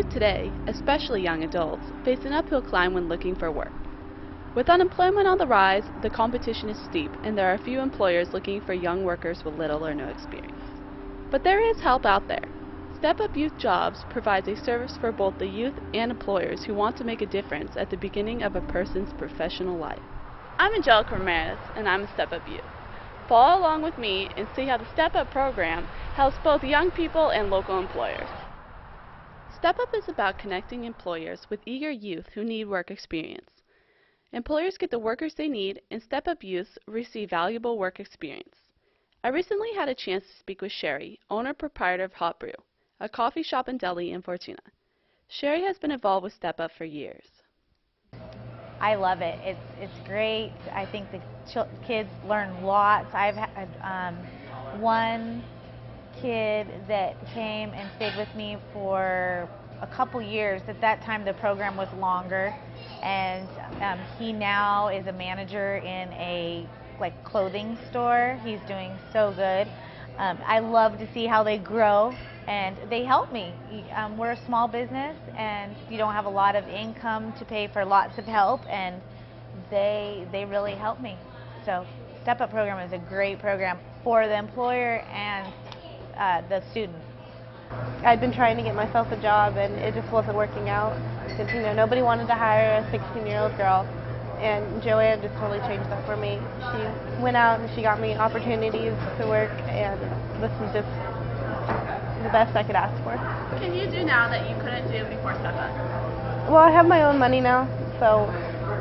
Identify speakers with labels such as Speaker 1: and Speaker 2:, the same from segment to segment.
Speaker 1: of today, especially young adults, face an uphill climb when looking for work. With unemployment on the rise, the competition is steep, and there are few employers looking for young workers with little or no experience. But there is help out there. Step Up Youth Jobs provides a service for both the youth and employers who want to make a difference at the beginning of a person's professional life. I'm Angelica Ramirez, and I'm a Step Up Youth. Follow along with me and see how the Step Up program helps both young people and local employers. Step Up is about connecting employers with eager youth who need work experience. Employers get the workers they need, and Step Up youths receive valuable work experience. I recently had a chance to speak with Sherri, owner-proprietor of Hot Brew, a coffee shop and deli in Fortuna. Sherri has been involved with Step Up for years.
Speaker 2: I love it. It's great. I think the kids learn lots. I've had one kid that came and stayed with me for a couple years. At that time, the program was longer, and he now is a manager in a clothing store. He's doing so good. I love to see how they grow, and they help me. We're a small business, and you don't have a lot of income to pay for lots of help, and they really help me. So Step Up program is a great program for the employer and the student.
Speaker 3: I'd been trying to get myself a job, and it just wasn't working out because nobody wanted to hire a 16-year-old girl, and Joanne just totally changed that for me. She went out and she got me opportunities to work, and this is just the best I could ask for.
Speaker 1: What can you do now that you couldn't do before Step Up?
Speaker 3: Well, I have my own money now, so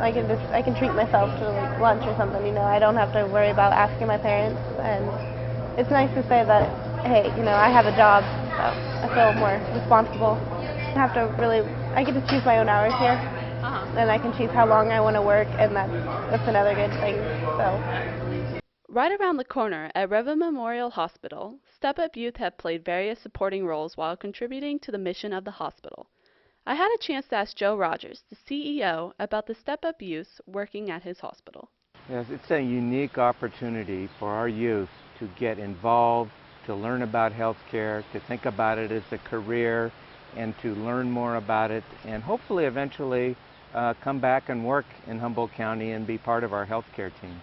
Speaker 3: I can treat myself to lunch or something. I don't have to worry about asking my parents, and it's nice to say that, hey, I have a job, so I feel more responsible. I get to choose my own hours here, and I can choose how long I want to work, and that's another good thing. So.
Speaker 1: Right around the corner at Redwood Memorial Hospital, Step Up Youth have played various supporting roles while contributing to the mission of the hospital. I had a chance to ask Joe Rogers, the CEO, about the Step Up youths working at his hospital.
Speaker 4: Yes, it's a unique opportunity for our youth to get involved, to learn about healthcare, to think about it as a career, and to learn more about it, and hopefully eventually come back and work in Humboldt County and be part of our healthcare team.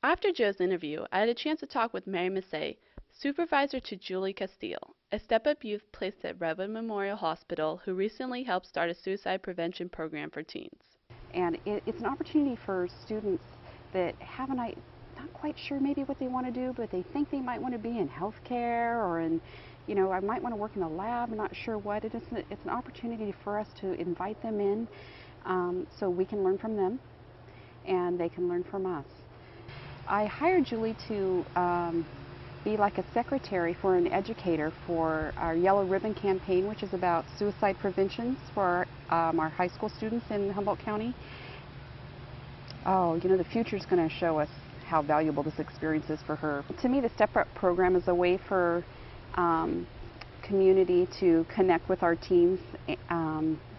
Speaker 1: After Joe's interview, I had a chance to talk with Mary Massey, supervisor to Julie Castile, a Step Up youth placed at Redwood Memorial Hospital who recently helped start a suicide prevention program for teens.
Speaker 5: And it's an opportunity for students that not quite sure maybe what they want to do, but they think they might want to be in healthcare or in, I might want to work in the lab, I'm not sure what. It's an opportunity for us to invite them in so we can learn from them and they can learn from us. I hired Julie to be like a secretary for an educator for our Yellow Ribbon campaign, which is about suicide prevention for our high school students in Humboldt County. Oh, the future's going to show us how valuable this experience is for her. To me, the Step Up program is a way for community to connect with our teens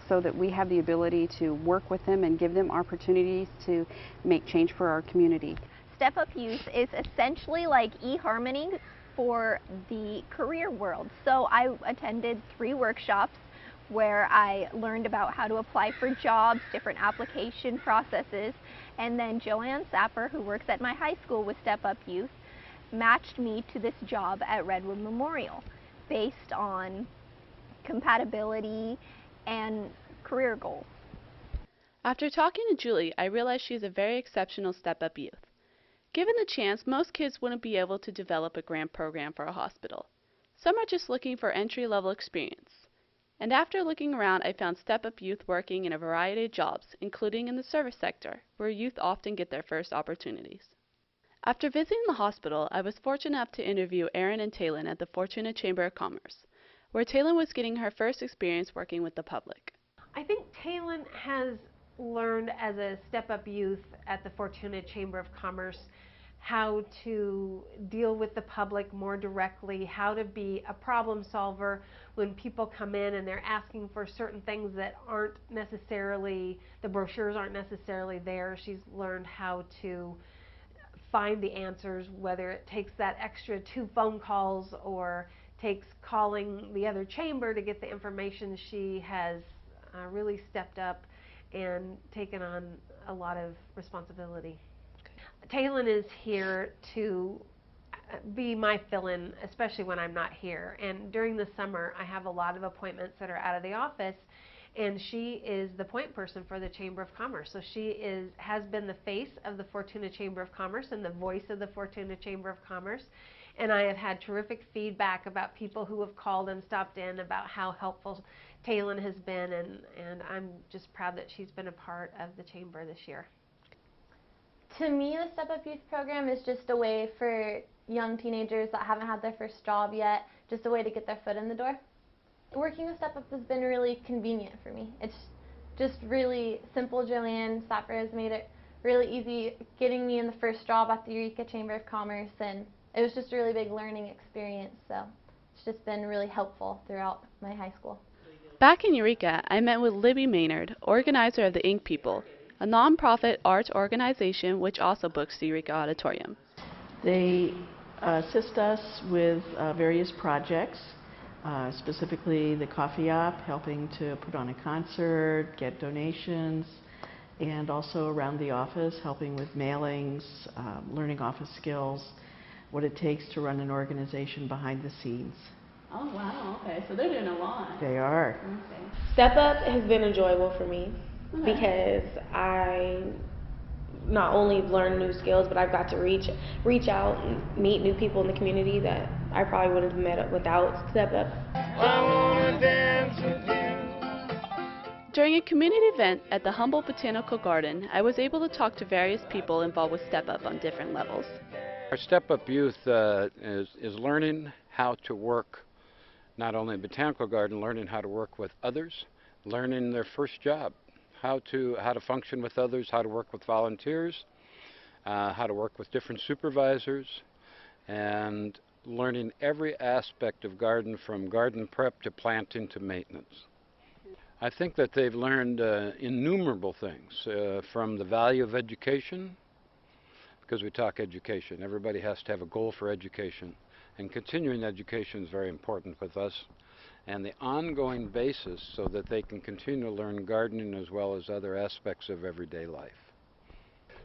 Speaker 5: so that we have the ability to work with them and give them opportunities to make change for our community.
Speaker 6: Step Up Youth is essentially like eHarmony for the career world. So I attended 3 workshops where I learned about how to apply for jobs, different application processes, and then Joanne Sapper, who works at my high school with Step Up Youth, matched me to this job at Redwood Memorial based on compatibility and career goals.
Speaker 1: After talking to Julie, I realized she's a very exceptional Step Up youth. Given the chance, most kids wouldn't be able to develop a grant program for a hospital. Some are just looking for entry-level experience. And after looking around, I found Step Up youth working in a variety of jobs, including in the service sector, where youth often get their first opportunities. After visiting the hospital, I was fortunate enough to interview Erin and Taylin at the Fortuna Chamber of Commerce, where Taylin was getting her first experience working with the public.
Speaker 7: I think Taylin has learned as a Step Up youth at the Fortuna Chamber of Commerce how to deal with the public more directly, how to be a problem solver when people come in and they're asking for certain things that aren't necessarily, the brochures aren't necessarily there. She's learned how to find the answers, whether it takes that extra 2 phone calls or takes calling the other chamber to get the information, she has really stepped up and taken on a lot of responsibility. Taylin is here to be my fill-in, especially when I'm not here. And during the summer, I have a lot of appointments that are out of the office, and she is the point person for the Chamber of Commerce. So she has been the face of the Fortuna Chamber of Commerce and the voice of the Fortuna Chamber of Commerce. And I have had terrific feedback about people who have called and stopped in about how helpful Taylin has been, and I'm just proud that she's been a part of the Chamber this year.
Speaker 3: To me, the Step Up Youth Program is just a way for young teenagers that haven't had their first job yet, just a way to get their foot in the door. Working with Step Up has been really convenient for me. It's just really simple. Joanne Sapper has made it really easy getting me in the first job at the Eureka Chamber of Commerce, and it was just a really big learning experience, so it's just been really helpful throughout my high school.
Speaker 1: Back in Eureka, I met with Libby Maynard, organizer of the Ink People, a nonprofit arts organization which also books the Eureka Auditorium.
Speaker 8: They assist us with various projects, specifically the coffee op, helping to put on a concert, get donations, and also around the office, helping with mailings, learning office skills, what it takes to run an organization behind the scenes.
Speaker 1: Oh wow, okay, so they're doing a lot.
Speaker 8: They are.
Speaker 1: Okay.
Speaker 9: Step Up has been enjoyable for me because I not only learned new skills, but I've got to reach out and meet new people in the community that I probably wouldn't have met without Step Up.
Speaker 4: I wanna dance with you.
Speaker 1: During a community event at the Humboldt Botanical Garden, I was able to talk to various people involved with Step Up on different levels.
Speaker 10: Our Step Up youth is learning how to work, not only in Botanical Garden, learning how to work with others, learning their first job, how to function with others, how to work with volunteers, how to work with different supervisors, and learning every aspect of garden, from garden prep to planting to maintenance. I think that they've learned innumerable things, from the value of education, because we talk education. Everybody has to have a goal for education, and continuing education is very important with us, and the ongoing basis so that they can continue to learn gardening as well as other aspects of everyday life.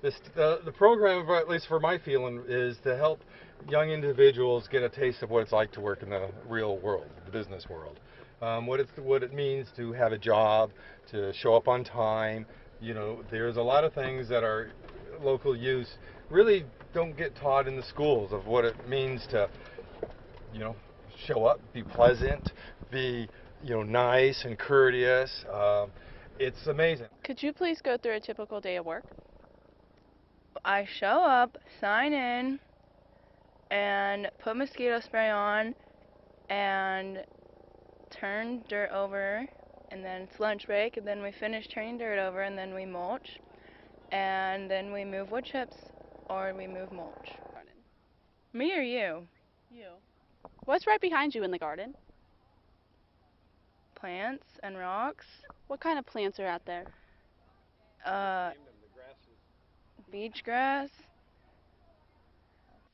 Speaker 11: The program, at least for my feeling, is to help young individuals get a taste of what it's like to work in the real world, the business world. What it means to have a job, to show up on time. You know, there's a lot of things that our local youth really don't get taught in the schools, of what it means to, you know, show up, be pleasant, be, you know, nice and courteous. It's amazing.
Speaker 1: Could you please go through a typical day of work?
Speaker 12: I show up, sign in, and put mosquito spray on, and turn dirt over, and then it's lunch break, and then we finish turning dirt over, and then we mulch, and then we move wood chips, or we move mulch. Me or you?
Speaker 1: You. What's right behind you in the garden?
Speaker 12: Plants and rocks.
Speaker 1: What kind of plants are out there?
Speaker 12: Beach grass.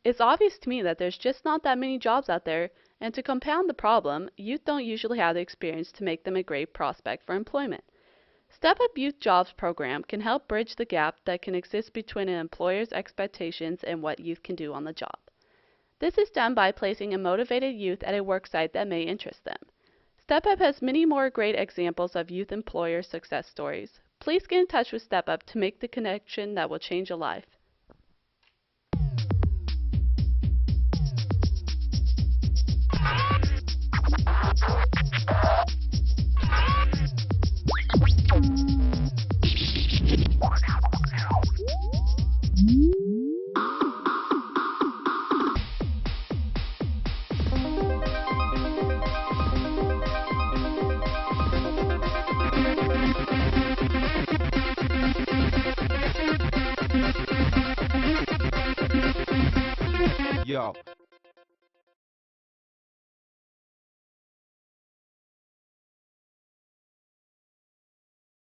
Speaker 1: It's obvious to me that there's just not that many jobs out there, and to compound the problem, youth don't usually have the experience to make them a great prospect for employment. Step Up Youth Jobs program can help bridge the gap that can exist between an employer's expectations and what youth can do on the job. This is done by placing a motivated youth at a work site that may interest them. Step Up has many more great examples of youth employer success stories. Please get in touch with Step Up to make the connection that will change a life.
Speaker 13: Yo,